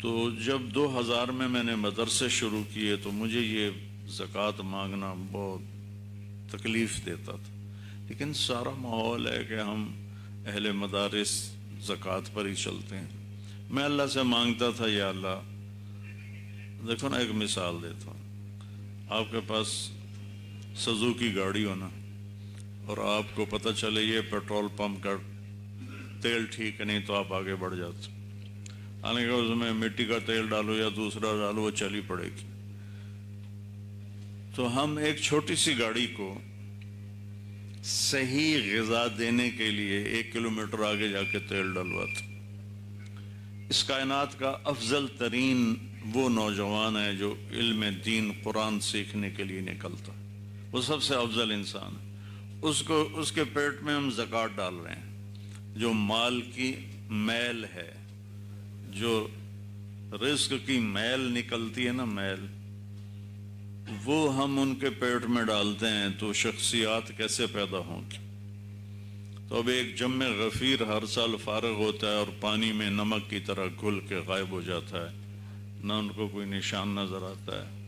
تو جب 2000 میں نے مدرسے شروع کیے تو مجھے یہ زکوٰۃ مانگنا بہت تکلیف دیتا تھا، لیکن سارا ماحول ہے کہ ہم اہل مدارس زکوٰۃ پر ہی چلتے ہیں۔ میں اللہ سے مانگتا تھا، یا اللہ، دیکھو نا، ایک مثال دیتا ہوں۔ آپ کے پاس سزوکی گاڑی ہونا اور آپ کو پتہ چلے یہ پیٹرول پمپ کا تیل ٹھیک نہیں، تو آپ آگے بڑھ جاتے، حالانکہ اس میں مٹی کا تیل ڈالو یا دوسرا ڈالو وہ چلی پڑے گی۔ تو ہم ایک چھوٹی سی گاڑی کو صحیح غذا دینے کے لیے 1 کلومیٹر آگے جا کے تیل ڈلواتے۔ اس کائنات کا افضل ترین وہ نوجوان ہے جو علم دین قرآن سیکھنے کے لیے نکلتا، وہ سب سے افضل انسان ہے۔ اس کے پیٹ میں ہم زکوٰۃ ڈال رہے ہیں۔ جو مال کی میل ہے، جو رزق کی میل نکلتی ہے نا، میل، وہ ہم ان کے پیٹ میں ڈالتے ہیں، تو شخصیات کیسے پیدا ہوں گی؟ تو اب ایک جم غفیر ہر سال فارغ ہوتا ہے اور پانی میں نمک کی طرح گھل کے غائب ہو جاتا ہے، نہ ان کو کوئی نشان نظر آتا ہے۔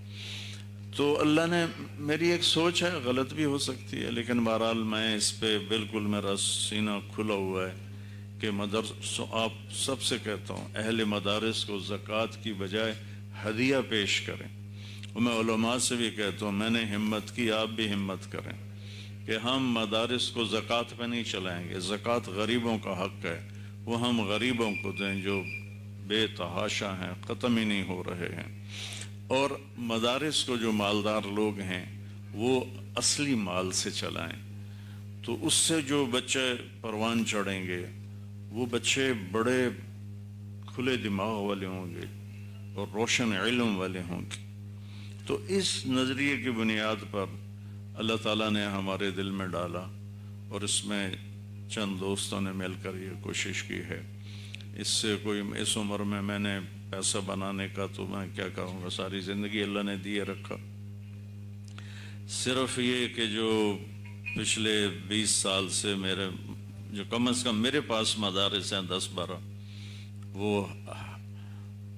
تو اللہ نے، میری ایک سوچ ہے، غلط بھی ہو سکتی ہے، لیکن بہرحال میں اس پہ بالکل میرا سینہ کھلا ہوا ہے کہ آپ سب سے کہتا ہوں، اہل مدارس کو زکوٰۃ کی بجائے ہدیہ پیش کریں۔ اور میں علماء سے بھی کہتا ہوں، میں نے ہمت کی، آپ بھی ہمت کریں کہ ہم مدارس کو زکوٰۃ پہ نہیں چلائیں گے۔ زکوٰۃ غریبوں کا حق ہے، وہ ہم غریبوں کو دیں جو بے تحاشا ہیں، ختم ہی نہیں ہو رہے ہیں۔ اور مدارس کو جو مالدار لوگ ہیں وہ اصلی مال سے چلائیں، تو اس سے جو بچے پروان چڑھیں گے وہ بچے بڑے کھلے دماغ والے ہوں گے اور روشن علم والے ہوں گے۔ تو اس نظریے کی بنیاد پر اللہ تعالیٰ نے ہمارے دل میں ڈالا، اور اس میں چند دوستوں نے مل کر یہ کوشش کی ہے۔ اس عمر میں نے پیسہ بنانے کا تو میں کیا کہوں گا، ساری زندگی اللہ نے دیے رکھا۔ صرف یہ کہ جو پچھلے 20 سال سے جو کم از کم میرے پاس مدارس ہیں 10-12، وہ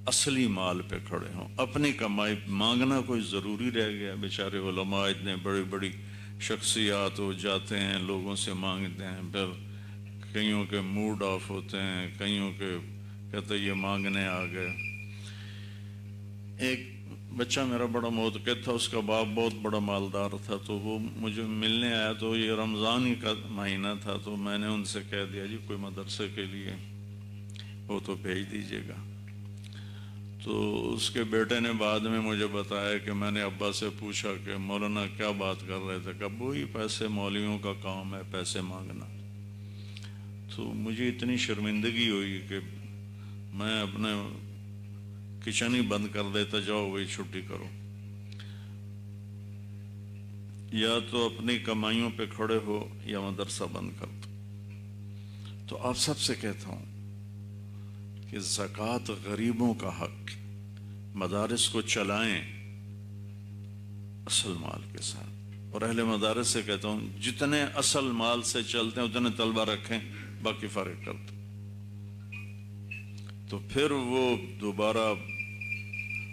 اصلی مال پہ کھڑے ہوں، اپنی کمائی مانگنا کوئی ضروری رہ گیا؟ بیچارے علماء اتنے بڑی بڑی شخصیات ہو جاتے ہیں، لوگوں سے مانگتے ہیں، پھر کئیوں کے موڈ آف ہوتے ہیں، کئیوں کے کہتے یہ مانگنے آ گئے۔ ایک بچہ میرا بڑا معتقد تھا، اس کا باپ بہت بڑا مالدار تھا، تو وہ مجھے ملنے آیا، تو یہ رمضان ہی کا مہینہ تھا، تو میں نے ان سے کہہ دیا جی کوئی مدرسے کے لیے وہ تو بھیج دیجیے گا۔ تو اس کے بیٹے نے بعد میں مجھے بتایا کہ میں نے ابا سے پوچھا کہ مولانا کیا بات کر رہے تھے، کہ وہی پیسے، مولویوں کا کام ہے پیسے مانگنا۔ تو مجھے اتنی شرمندگی ہوئی کہ میں اپنے کچن ہی بند کر دیتا، جاؤ وہی چھٹی کرو، یا تو اپنی کمائیوں پہ کھڑے ہو یا مدرسہ بند کر دو۔ تو آپ سب سے کہتا ہوں کہ زکوٰۃ غریبوں کا حق، مدارس کو چلائیں اصل مال کے ساتھ، اور اہل مدارس سے کہتا ہوں جتنے اصل مال سے چلتے ہیں اتنے طلبہ رکھیں، باقی فارغ کر دو، تو پھر وہ دوبارہ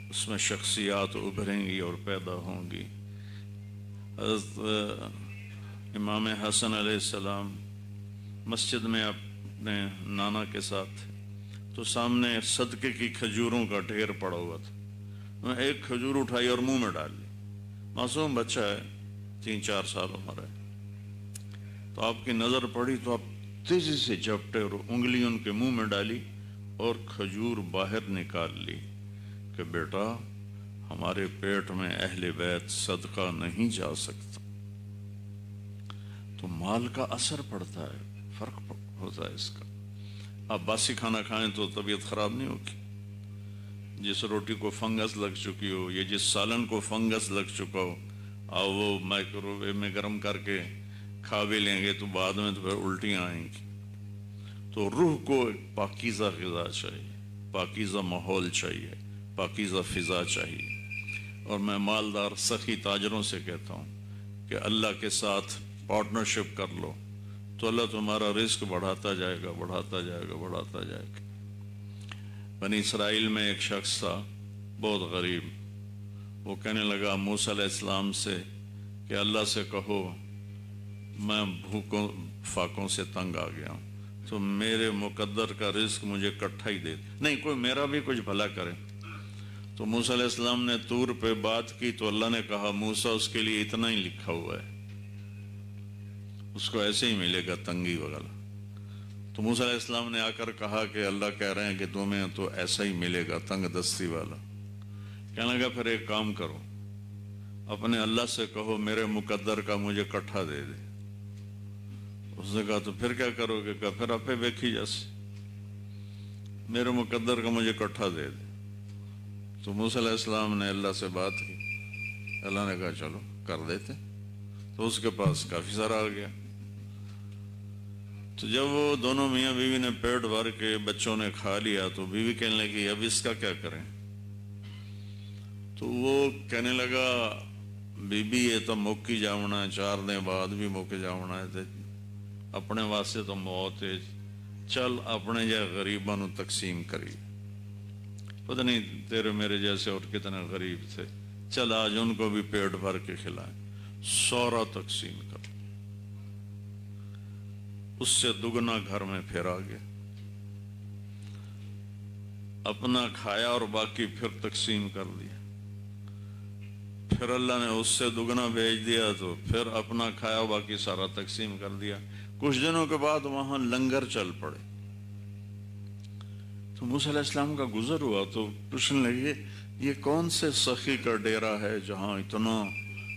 اس میں شخصیات ابھریں گی اور پیدا ہوں گی۔ حضرت امام حسن علیہ السلام مسجد میں اپنے نانا کے ساتھ تھے، تو سامنے صدقے کی کھجوروں کا ڈھیر پڑا ہوا تھا، میں ایک کھجور اٹھائی اور منہ میں ڈال لی۔ معصوم بچہ ہے، 3-4 سال عمر ہے، تو آپ کی نظر پڑی تو آپ تیزی سے جھپٹے اور انگلی ان کے منہ میں ڈالی اور کھجور باہر نکال لی کہ بیٹا ہمارے پیٹ میں اہل بیت صدقہ نہیں جا سکتا۔ تو مال کا اثر پڑتا ہے، فرق ہوتا ہے اس کا۔ آپ باسی کھانا کھائیں تو طبیعت خراب نہیں ہوگی، جس روٹی کو فنگس لگ چکی ہو یا جس سالن کو فنگس لگ چکا ہو، آپ وہ مائکرو ویو میں گرم کر کے کھا بھی لیں گے تو بعد میں تو پھر الٹیاں آئیں گی۔ تو روح کو ایک پاکیزہ غذا چاہیے، پاکیزہ ماحول چاہیے، پاکیزہ فضا چاہیے۔ اور میں مالدار سخی تاجروں سے کہتا ہوں کہ اللہ کے ساتھ پارٹنرشپ کر لو، تو اللہ تمہارا رزق بڑھاتا جائے گا، بڑھاتا جائے گا، بڑھاتا جائے گا۔ بنی اسرائیل میں ایک شخص تھا بہت غریب، وہ کہنے لگا موسیٰ علیہ السلام سے کہ اللہ سے کہو میں بھوکوں فاقوں سے تنگ آ گیا ہوں تو میرے مقدر کا رزق مجھے اکٹھا ہی دے، نہیں کوئی میرا بھی کچھ بھلا کرے۔ تو موسیٰ علیہ السلام نے طور پہ بات کی تو اللہ نے کہا موسیٰ اس کے لیے اتنا ہی لکھا ہوا ہے، اس کو ایسے ہی ملے گا تنگی وغیرہ۔ تو موسیٰ علیہ السلام نے آ کر کہا کہ اللہ کہہ رہے ہیں کہ تمہیں تو ایسا ہی ملے گا، تنگ دستی والا۔ کہنے لگا پھر ایک کام کرو، اپنے اللہ سے کہو میرے مقدر کا مجھے اکٹھا دے دے۔ اس نے کہا تو پھر کیا کرو گے؟ کہا پھر آپ ویکھی جیسے میرے مقدر کا مجھے اکٹھا دے دے۔ تو موسیٰ علیہ السلام نے اللہ سے بات کی، اللہ نے کہا چلو کر دیتے، تو اس کے پاس کافی سارا آ گیا۔ تو جب وہ دونوں میاں بیوی نے پیٹ بھر کے بچوں نے کھا لیا تو بیوی کہنے لگی اب اس کا کیا کریں؟ تو وہ کہنے لگا بی بی یہ تو موکی جاونا ہے، 4 دن بعد بھی موکے جاونا ہے، اپنے واسطے تو موت ہے، چل اپنے جائے غریباں نو تقسیم کری، پتہ نہیں تیرے میرے جیسے اور کتنے غریب تھے، چل آج ان کو بھی پیٹ بھر کے کھلائیں، سورا تقسیم کر۔ اس سے دگنا گھر میں پھر آ گیا، اپنا کھایا اور باقی پھر تقسیم کر دیا۔ پھر اللہ نے اس سے دگنا بھیج دیا تو پھر اپنا کھایا باقی سارا تقسیم کر دیا۔ کچھ دنوں کے بعد وہاں لنگر چل پڑے تو موسیٰ علیہ السلام کا گزر ہوا تو پوچھنے لگے یہ کون سے سخی کا ڈیرا ہے جہاں اتنا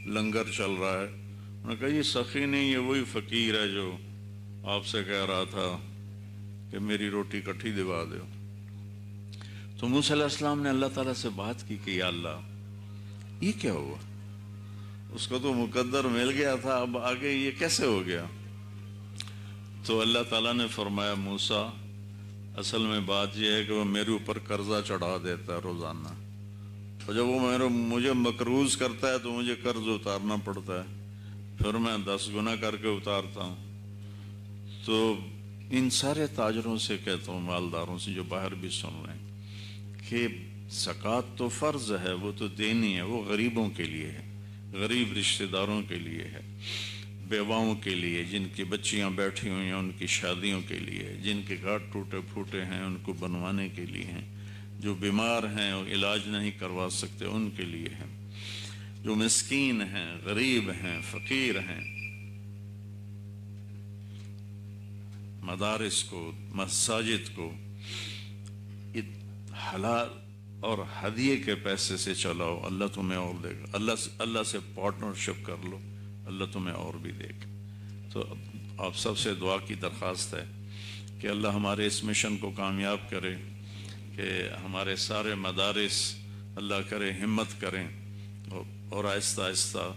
لنگر چل رہا ہے؟ انہوں نے کہا یہ سخی نہیں، یہ وہی فقیر ہے جو آپ سے کہہ رہا تھا کہ میری روٹی کٹھی دبا دو۔ تو موسیٰ علیہ السلام نے اللہ تعالیٰ سے بات کی کہ یا اللہ یہ کیا ہوا؟ اس کو تو مقدر مل گیا تھا، اب آگے یہ کیسے ہو گیا؟ تو اللہ تعالیٰ نے فرمایا موسیٰ اصل میں بات یہ ہے کہ وہ میرے اوپر قرضہ چڑھا دیتا ہے روزانہ، اور جب وہ مجھے مقروض کرتا ہے تو مجھے قرض اتارنا پڑتا ہے، پھر میں 10 گنا کر کے اتارتا ہوں۔ تو ان سارے تاجروں سے کہتا ہوں، مالداروں سے جو باہر بھی سن رہے ہیں، کہ زکوٰۃ تو فرض ہے، وہ تو دینی ہے، وہ غریبوں کے لیے ہے، غریب رشتہ داروں کے لیے ہے، بیواؤں کے لیے، جن کی بچیاں بیٹھی ہوئی ہیں ان کی شادیوں کے لیے، جن کے گھر ٹوٹے پھوٹے ہیں ان کو بنوانے کے لیے ہیں، جو بیمار ہیں وہ علاج نہیں کروا سکتے ان کے لیے ہیں، جو مسکین ہیں، غریب ہیں، فقیر ہیں۔ مدارس کو، مساجد کو حلال اور ہدیے کے پیسے سے چلاؤ، اللہ تمہیں اور دے گا، اللہ سے پارٹنرشپ کر لو، اللہ تمہیں اور بھی دے گا۔ تو آپ سب سے دعا کی درخواست ہے کہ اللہ ہمارے اس مشن کو کامیاب کرے، کہ ہمارے سارے مدارس اللہ کرے ہمت کریں اور آہستہ آہستہ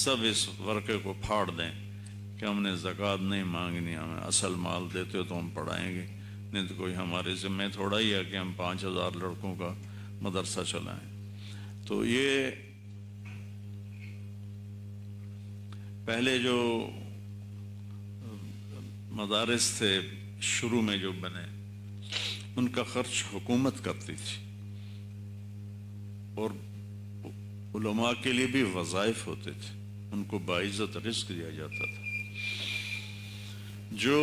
سب اس ورقے کو پھاڑ دیں کہ ہم نے زکوٰۃ نہیں مانگنی، ہمیں اصل مال دیتے ہو تو ہم پڑھائیں گے، نہیں تو کوئی ہمارے ذمہ تھوڑا ہی ہے کہ ہم 5000 لڑکوں کا مدرسہ چلائیں۔ تو یہ پہلے جو مدارس تھے شروع میں جو بنے ان کا خرچ حکومت کرتی تھی، اور علماء کے لیے بھی وظائف ہوتے تھے، ان کو باعزت رزق دیا جاتا تھا۔ جو